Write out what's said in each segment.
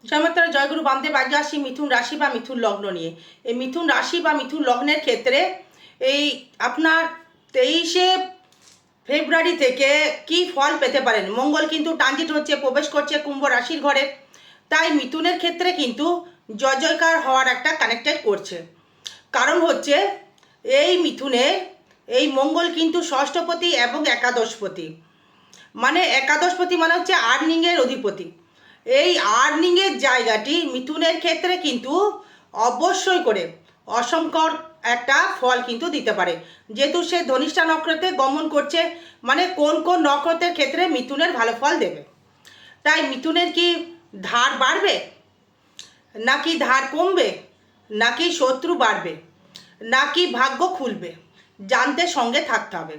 জয়মাতারা জয়গুরু বামদেব। আজকে আসি মিথুন রাশি বা মিথুন লগ্ন নিয়ে। এই মিথুন রাশি বা মিথুন লগ্নের ক্ষেত্রে এই আপনার 23শে ফেব্রুয়ারি থেকে কি ফল পেতে পারেন। মঙ্গল কিন্তু ট্রানজিট হচ্ছে, প্রবেশ করছে কুম্ভ রাশির ঘরে। তাই মিথুনের ক্ষেত্রে কিন্তু জয় জয়কার হওয়ার একটা কানেক্টেড করছে। কারণ হচ্ছে এই মিথুনে এই মঙ্গল কিন্তু ষষ্ঠপতি এবং একাদশপতি, মানে একাদশপতি মানে হচ্ছে আর্নিংয়ের অধিপতি। এই আর্নিংয়ের জায়গাটি মিথুনের ক্ষেত্রে কিন্তু অবশ্যই করে অসংখ্য একটা ফল কিন্তু দিতে পারে, যেহেতু সে ধনিষ্ঠা নক্ষত্রে গমন করছে। মানে কোন কোন নক্ষত্রের ক্ষেত্রে মিথুনের ভালো ফল দেবে। তাই মিথুনের কি ধার বাড়বে, নাকি ধার কমবে, নাকি শত্রু বাড়বে, নাকি ভাগ্য খুলবে, জানতে সঙ্গে থাকতে হবে।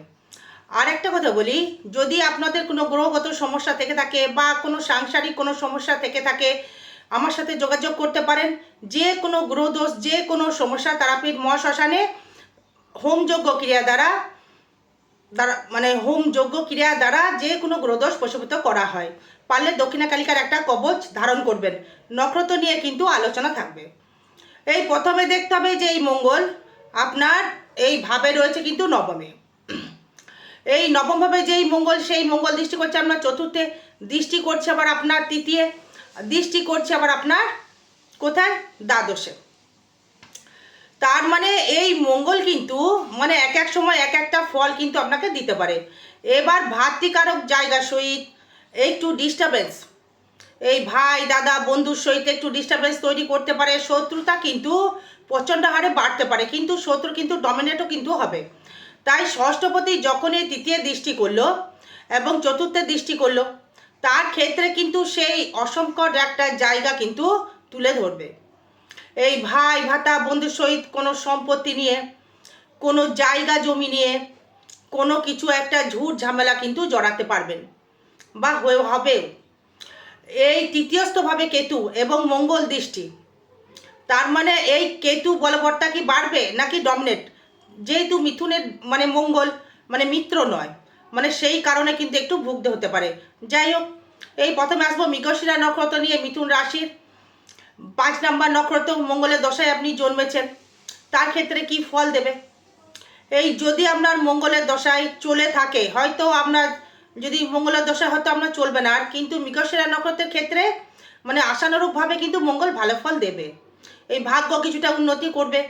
আর একটা কথা বলি, যদি আপনাদের কোনো গ্রহগত সমস্যা থেকে থাকে বা কোনো সাংসারিক কোনো সমস্যা থেকে থাকে, আমার সাথে যোগাযোগ করতে পারেন। যে কোনো গ্রহদোষ, যে কোনো সমস্যা তারাপীঠ মহাশ্মশানে হোমযজ্ঞ ক্রিয়া দ্বারা মানে হোমযজ্ঞ ক্রিয়া দ্বারা যে কোনো গ্রহদোষ প্রশমিত করা হয়। পারলে দক্ষিণা কালিকার একটা কবচ ধারণ করবেন। নক্ষত্র নিয়ে কিন্তু আলোচনা থাকবে। এই প্রথমে দেখতে হবে যে এই মঙ্গল আপনার এই ভাবে রয়েছে কিন্তু নবমে। এই নবমভাবে যেই মঙ্গল, সেই মঙ্গল দৃষ্টি করছে আপনার চতুর্থে, দৃষ্টি করছে আবার আপনার তৃতীয়, দৃষ্টি করছে আবার আপনার কোথায়, দ্বাদশে। তার মানে এই মঙ্গল কিন্তু মানে এক এক সময় এক একটা ফল কিন্তু আপনাকে দিতে পারে। এবার ভাতৃকারক জায়গা সহিত একটু ডিস্টারবেন্স, এই ভাই দাদা বন্ধুর সহিত একটু ডিস্টারবেন্স তৈরি করতে পারে। শত্রুতা কিন্তু প্রচণ্ড হারে বাড়তে পারে, কিন্তু শত্রু কিন্তু ডমিনেটও কিন্তু হবে। তাই ষষ্ঠপতি যখন এই তৃতীয় দৃষ্টি করলো এবং চতুর্থে দৃষ্টি করলো, তার ক্ষেত্রে কিন্তু সেই অসংখ্য একটা জায়গা কিন্তু তুলে ধরবে। এই ভাই ভাতা বন্ধুর সহিত কোনো সম্পত্তি নিয়ে, কোনো জায়গা জমি নিয়ে কোনো কিছু একটা ঝুট ঝামেলা কিন্তু জড়াতে পারবেন বা হবেও। এই তৃতীয়স্থভাবে কেতু এবং মঙ্গল দৃষ্টি, তার মানে এই কেতু বলবৎটা কি বাড়বে নাকি ডমিনেট, যেহেতু মিথুনের মানে মঙ্গল মানে মিত্র নয়, মানে সেই কারণে কিন্তু একটু ভুগতে হতে পারে। যাই হোক, এই প্রথমে আসবো মৃগশিরা নক্ষত্র নিয়ে। মিথুন রাশির 5 নম্বর নক্ষত্র মঙ্গলের দশায় আপনি জন্মেছেন, তার ক্ষেত্রে কি ফল দেবে। এই যদি আপনার মঙ্গলের দশায় চলে থাকে, হয়তো আপনার যদি মঙ্গলের দশায় হয়তো আপনার চলবে না, আর কিন্তু মৃগশিরা নক্ষত্রের ক্ষেত্রে মানে আশানুরূপভাবে কিন্তু মঙ্গল ভালো ফল দেবে। এই ভাগ্য কিছুটা উন্নতি করবে।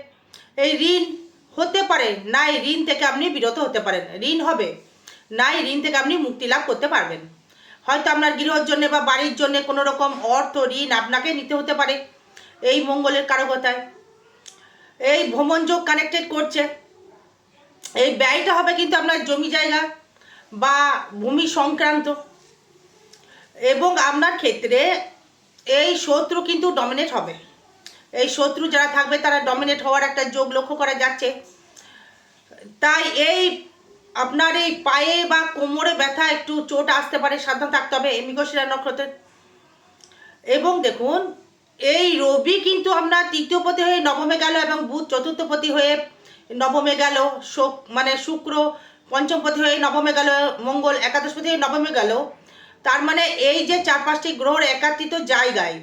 এই ঋণ হতে পারে, না এই ঋণ থেকে আপনি বিরত হতে পারেন, ঋণ হবে না এই ঋণ থেকে আপনি মুক্তি লাভ করতে পারবেন। হয়তো আপনার গৃহর জন্য বা বাড়ির জন্য কোনো রকম অর্থ ঋণ আপনাকে নিতে হতে পারে এই মঙ্গলের কারকতায়। এই ভ্রমণ যোগ কানেক্টেড করছে। এই ব্যয়টা হবে কিন্তু আপনার জমি জায়গা বা ভূমি সংক্রান্ত। এবং আপনার ক্ষেত্রে এই শত্রু কিন্তু ডমিনেট হবে। এই শত্রু যারা থাকবে তারা ডমিনেট হওয়ার একটা যোগ লক্ষ্য করা যাচ্ছে। তাই এই আপনার এই পায়ে বা কোমরে ব্যথা, একটু চোট আসতে পারে, সাবধান থাকতে হবে এই মৃগশিরা নক্ষত্রের। এবং দেখুন, এই রবি কিন্তু আপনার তৃতীয়পতি হয়ে নবমে গেল এবং বুধ চতুর্থপতি হয়ে নবমে গেল, মানে শুক্র পঞ্চমপতি হয়ে নবমে গেল, মঙ্গল একাদশপতি হয়ে নবমে গেল। তার মানে এই যে 4-5টি গ্রহর একাত্রিত জায়গায়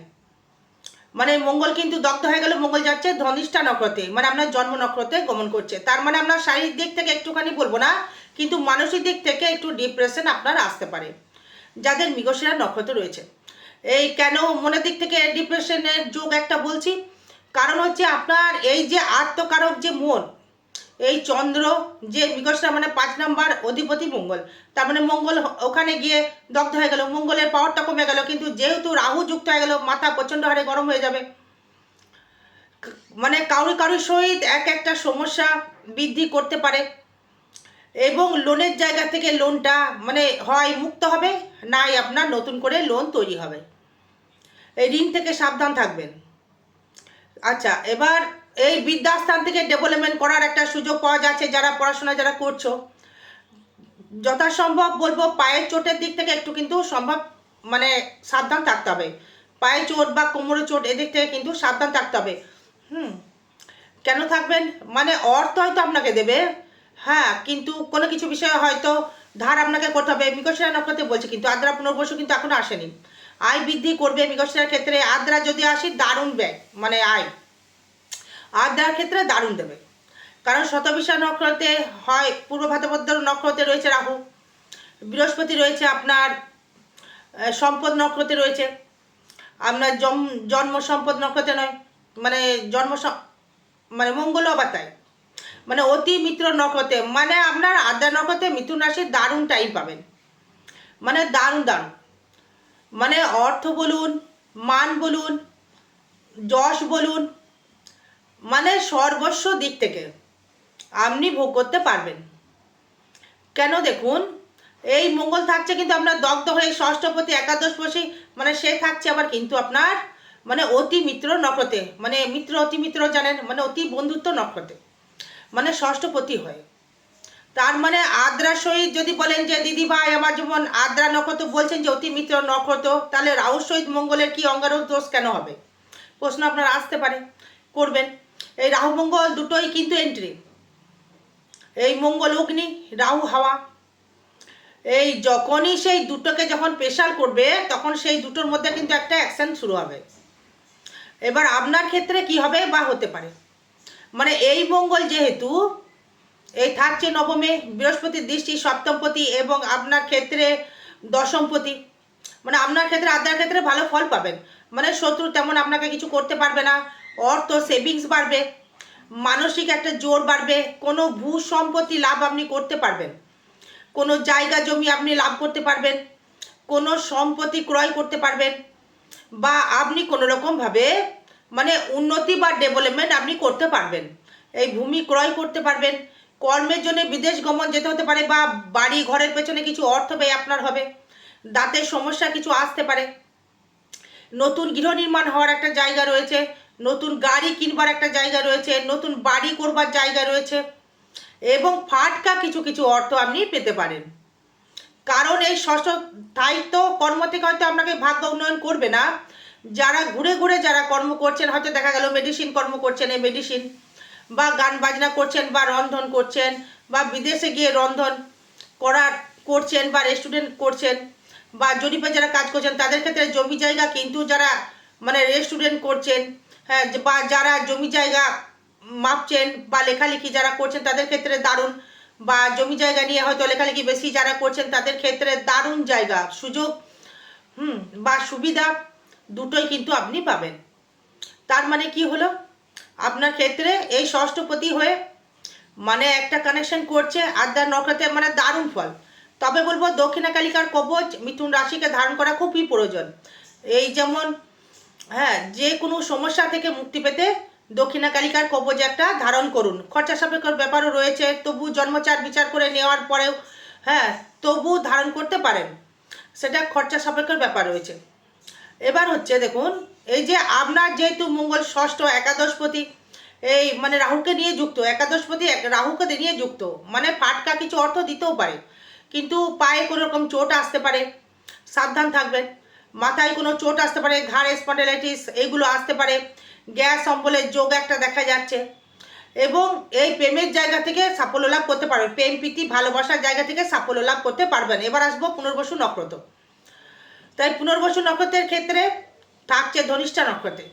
মানে মঙ্গল কিন্তু দগ্ধ হয়ে গেল। মঙ্গল যাচ্ছে ধনিষ্ঠা নক্ষত্রে, মানে আপনার জন্ম নক্ষত্রে গমন করছে। তার মানে আপনার শারীরিক দিক থেকে একটুখানি বলবো না, কিন্তু মানসিক দিক থেকে একটু ডিপ্রেশন আপনার আসতে পারে যাদের মৃগশিরা নক্ষত্র রয়েছে। এই কেন মনের দিক থেকে ডিপ্রেশনের যোগ একটা বলছি, কারণ হচ্ছে আপনার এই যে আত্মকারক যে মন, এই চন্দ্র যে মৃগশিরা মানে 5 নম্বর অধিপতি মঙ্গল, তার মানে মঙ্গল ওখানে গিয়ে দগ্ধ হয়ে গেল, মঙ্গলের পাওয়ারটা কমে গেল। কিন্তু যেহেতু রাহু যুক্ত হয়ে গেল, মাথা প্রচণ্ড হারে গরম হয়ে যাবে। মানে কারুর সহিত এক একটা সমস্যা বৃদ্ধি করতে পারে। এবং লোনের জায়গা থেকে লোনটা মানে হয় মুক্ত হবে, নাই আপনার নতুন করে লোন তৈরি হবে। এই ঋণ থেকে সাবধান থাকবেন। আচ্ছা, এবার এই বিদ্যাস্থান থেকে ডেভেলপমেন্ট করার একটা সুযোগ পাওয়া যাচ্ছে। যারা পড়াশোনা যারা করছো, যথাসম্ভব বলবো পায়ের চোটের দিক থেকে একটু কিন্তু সম্ভব মানে সাবধান থাকতে হবে। পায়ে চোট বা কোমরে চোট এদিক থেকে কিন্তু সাবধান থাকতে হবে। কেন থাকবেন, মানে অর্থ হয়তো আপনাকে দেবে, হ্যাঁ, কিন্তু কোনো কিছু বিষয়ে হয়তো ধার আপনাকে করতে হবে। মৃগশিরা নক্ষত্রে বলছে কিন্তু আদ্রা পুনর্বসু কিন্তু এখনো আসেনি। আয় বৃদ্ধি করবে মৃগশিরার ক্ষেত্রে। আদ্রা যদি আসি দারুণ ব্যয়, মানে আয় আদ্রার ক্ষেত্রে দারুণ দেবে, কারণ শতবিশা নক্ষত্রে হয়, পূর্ব ভাদ্রপদ নক্ষত্রে রয়েছে রাহু, বৃহস্পতি রয়েছে আপনার সম্পদ নক্ষত্রে রয়েছে, আপনার জন্ম সম্পদ নক্ষত্রে নয়, মানে মানে মঙ্গল আবার তাই, মানে অতি মিত্র নক্ষত্রে, মানে আপনার আদ্রা নক্ষত্রে মিথুন রাশির দারুণ টাইম পাবেন, মানে দারুণ দারুণ, মানে অর্থ বলুন, মান বলুন, যশ বলুন, মানে সর্বস্ব দিক থেকে আপনি ভোগ করতে পারবেন। কেন দেখুন, এই মঙ্গল থাকছে কিন্তু আপনার দগ্ধ হয়ে ষষ্ঠপতি একাদশপতি, মানে সে থাকছে আবার কিন্তু আপনার মানে অতি মিত্র নক্ষত্রে, মানে মিত্র অতি মিত্র জানেন, মানে অতি বন্ধুত্ব নক্ষত্রে, মানে ষষ্ঠপতি হয়। তার মানে আদ্রার সহিত যদি বলেন যে দিদি ভাই আমার যেমন আদ্রা নক্ষত্র বলছেন যে অতি মিত্র নক্ষত্র, তাহলে রাহুর সহিত মঙ্গলের কি অঙ্গারক দোষ কেন হবে, প্রশ্ন আপনার আসতে পারে, করবেন। এই রাহু মঙ্গল দুটোই কিন্তু এন্ট্রি, এই মঙ্গল অগ্নি, রাহু হাওয়া, এই যখনই সেই দুটোকে যখন প্রেশার করবে তখন সেই দুটোর মধ্যে কিন্তু একটা অ্যাকশন শুরু হবে। এবার আপনার ক্ষেত্রে কি হবে বা হতে পারে, মানে এই মঙ্গল যেহেতু এই থাকছে নবমে, বৃহস্পতির দৃষ্টি সপ্তমপতি এবং আপনার ক্ষেত্রে দশমপতি, মানে আপনার ক্ষেত্রে আদ্রার ক্ষেত্রে ভালো ফল পাবেন, মানে শত্রু তেমন আপনাকে কিছু করতে পারবে না, অর্থ সেভিংস বাড়বে, মানসিক একটা জোর বাড়বে, কোনো ভূ সম্পত্তি লাভ আপনি করতে পারবেন, কোনো জায়গা জমি আপনি লাভ করতে পারবেন, কোনো সম্পত্তি ক্রয় করতে পারবেন, বা আপনি কোনো রকমভাবে মানে উন্নতি বা ডেভেলপমেন্ট আপনি করতে পারবেন, এই ভূমি ক্রয় করতে পারবেন, কর্মের জন্য বিদেশ গমন যেতে হতে পারে, বা বাড়ি ঘরের পেছনে কিছু অর্থ ব্যয় আপনার হবে, দাঁতের সমস্যা কিছু আসতে পারে, নতুন গৃহ নির্মাণ হওয়ার একটা জায়গা রয়েছে, নতুন গাড়ি কিনবার একটা জায়গা রয়েছে, নতুন বাড়ি করবার জায়গা রয়েছে, এবং ফাটকা কিছু কিছু অর্থ আপনি পেতে পারেন। কারণ এই ষষ্ঠ স্থায়িত্ব কর্ম থেকে হয়তো আপনাকে ভাগ্য উন্নয়ন করবে না, যারা ঘুরে ঘুরে যারা কর্ম করছেন, হয়তো দেখা গেল মেডিসিন কর্ম করছেন, এই মেডিসিন বা গান বাজনা করছেন বা রন্ধন করছেন, বা বিদেশে গিয়ে রন্ধন করছেন, বা রেস্টুরেন্ট করছেন, বা জরিপে যারা কাজ করছেন তাদের ক্ষেত্রে জমি জায়গা, কিন্তু যারা মানে রেস্টুরেন্ট করছেন, হ্যাঁ, বা যারা জমি জায়গা মাপছেন বা লেখালেখি যারা করছেন তাদের ক্ষেত্রে দারুণ, বা জমি জায়গা নিয়ে হয়তো লেখালেখি বেশি যারা করছেন তাদের ক্ষেত্রে দারুণ জায়গা সুযোগ বা সুবিধা দুটোই কিন্তু আপনি পাবেন। তার মানে কি হলো, আপনার ক্ষেত্রে এই ষষ্ঠপতি হয়ে মানে একটা কানেকশন করছে আদ্রা নক্ষত্রে, মানে দারুণ ফল। তবে বলবো দক্ষিণা কালিকার কবচ মিথুন রাশিকে ধারণ করা খুবই প্রয়োজন। এই যেমন হ্যাঁ, যে কোনো সমস্যা থেকে মুক্তি পেতে দক্ষিণা কালিকার কবচ একটা ধারণ করুন। খরচা সাপেক্ষর ব্যাপারও রয়েছে, তবু জন্মচার বিচার করে নেওয়ার পরেও হ্যাঁ তবু ধারণ করতে পারেন, সেটা খরচা সাপেক্ষর ব্যাপার রয়েছে। এবার হচ্ছে দেখুন, এই যে আপনার যেহেতু মঙ্গল ষষ্ঠ একাদশপতি, এই মানে রাহুকে নিয়ে যুক্ত, একাদশপতি রাহুকে নিয়ে যুক্ত, মানে ফাটকা কিছু অর্থ দিতেও পারে, কিন্তু পায়ে কোনো রকম চোট আসতে পারে, সাবধান থাকবেন। মাথায় কোনো চোট আসতে পারে, ঘাড় স্পন্ডাইলাইটিস এইগুলো আসতে পারে, গ্যাস অম্বলের যোগ একটা দেখা যাচ্ছে, এবং এই প্রেমের জায়গা থেকে সাফল্য লাভ করতে পারবেন, প্রেম প্রীতি ভালোবাসার জায়গা থেকে সাফল্য লাভ করতে পারবেন। এবার আসবো পুনর্বসু নক্ষত্র। তাই পুনর্বসু নক্ষত্রের ক্ষেত্রে থাকছে ধনিষ্ঠা নক্ষত্রে,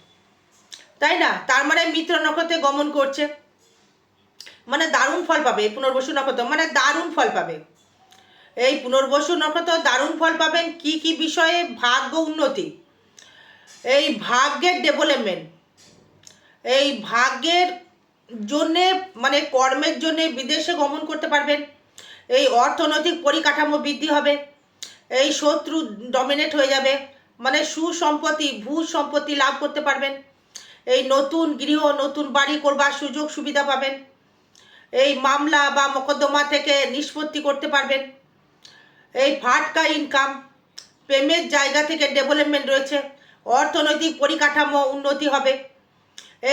তাই না, তার মানে মিত্র নক্ষত্রে গমন করছে, মানে দারুণ ফল পাবে এই পুনর্বসু নক্ষত্র, মানে দারুণ ফল পাবে এই পুনর্বসু নক্ষত্র, দারুণ ফল পাবেন। কি কি বিষয়ে, ভাগ্য উন্নতি, এই ভাগ্যের ডেভেলপমেন্ট, এই ভাগ্যের জন্যে মানে কর্মের জন্যে বিদেশে গমন করতে পারবেন, এই অর্থনৈতিক পরিকাঠামো বৃদ্ধি হবে, এই শত্রু ডমিনেট হয়ে যাবে, মানে সুসম্পত্তি ভূ সম্পত্তি লাভ করতে পারবেন, এই নতুন গৃহ নতুন বাড়ি করবার সুযোগ সুবিধা পাবেন, এই মামলা বা মোকদ্দমা থেকে নিষ্পত্তি করতে পারবেন, এই ফাটকা ইনকাম, প্রেমের জায়গা থেকে ডেভেলপমেন্ট রয়েছে, অর্থনৈতিক পরিকাঠামো উন্নতি হবে,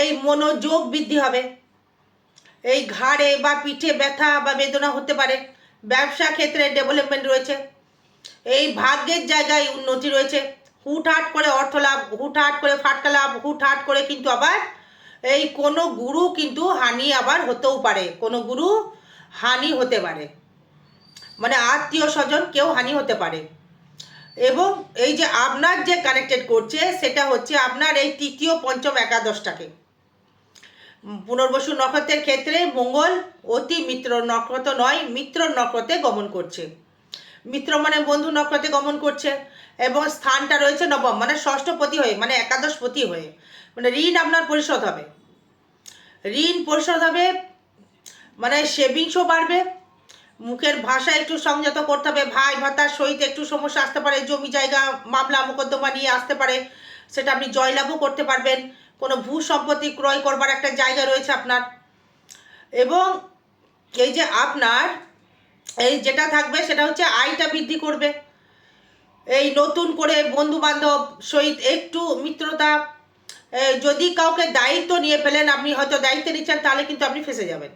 এই মনোযোগ বৃদ্ধি হবে, এই ঘাড়ে বা পিঠে ব্যথা বা বেদনা হতে পারে, ব্যবসা ক্ষেত্রে ডেভেলপমেন্ট রয়েছে, এই ভাগ্যের জায়গায় উন্নতি রয়েছে, হুটহাট করে অর্থ লাভ, হুটহাট করে ফাটকা লাভ, হুটহাট করে কিন্তু আবার এই কোনো গুরু কিন্তু হানি আবার হতেও পারে, কোনো গুরু হানি হতে পারে, মানে আত্মীয় স্বজন কেউ হানি হতে পারে। এবং এই যে আপনার যে কানেক্টেড করছে সেটা হচ্ছে আপনার এই তৃতীয় পঞ্চম একাদশটাকে। পুনর্বসু নক্ষত্রের ক্ষেত্রে মঙ্গল অতি মিত্র নক্ষত্র নয়, মিত্র নক্ষত্রে গমন করছে। মিত্র মানে বন্ধু নক্ষত্রে গমন করছে এবং স্থানটা রয়েছে নবম, মানে ষষ্ঠপতি হয়ে, মানে একাদশপতি হয়ে। মানে ঋণ আপনার পরিশোধ হবে, ঋণ পরিশোধ হবে, মানে সেভিংসও বাড়বে। মুখের ভাষা একটু সংযত করতে হবে, ভাই ভাতার সহিত একটু সমস্যা আসতে পারে, জমি জায়গা মামলা মোকদ্দমা নিয়ে আসতে পারে, সেটা আপনি জয়লাভও করতে পারবেন। কোনো ভূ সম্পত্তি ক্রয় করবার একটা জায়গা রয়েছে আপনার। এবং এই যে আপনার এই যেটা থাকবে সেটা হচ্ছে আয়টা বৃদ্ধি করবে। এই নতুন করে বন্ধু বান্ধব সহিত একটু মিত্রতা, যদি কাউকে দায়িত্ব নিয়ে ফেলেন, আপনি হয়তো দায়িত্ব নিচ্ছেন, তাহলে কিন্তু আপনি ফেঁসে যাবেন।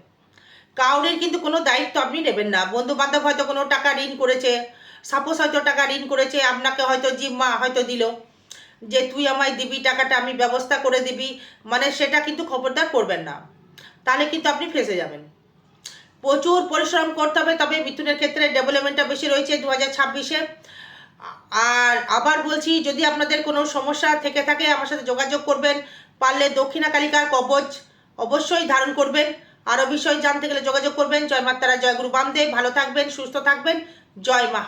কাউরের কিন্তু কোনো দায়িত্ব আপনি নেবেন না। বন্ধু বান্ধব হয়তো কোনো টাকা ঋণ করেছে, সাপোজ হয়তো টাকা ঋণ করেছে, আপনাকে হয়তো জিম্মা হয়তো দিল যে তুই আমায় দিবি টাকাটা, আমি ব্যবস্থা করে দিবি, মানে সেটা কিন্তু খবরদার করবেন না, তাহলে কিন্তু আপনি ফেঁসে যাবেন। প্রচুর পরিশ্রম করতে হবে, তবে মিথুনের ক্ষেত্রে ডেভেলপমেন্টটা বেশি রয়েছে 2026-এ। আর আবার বলছি, যদি আপনাদের কোনো সমস্যা থেকে থাকে আমার সাথে যোগাযোগ করবেন। পারলে দক্ষিণা কালিকার কবচ অবশ্যই ধারণ করবেন। আরও বিষয় জানতে গেলে যোগাযোগ করবেন। জয় মাতারা, জয় গুরু বামদেব। ভালো থাকবেন, সুস্থ থাকবেন। জয় মা।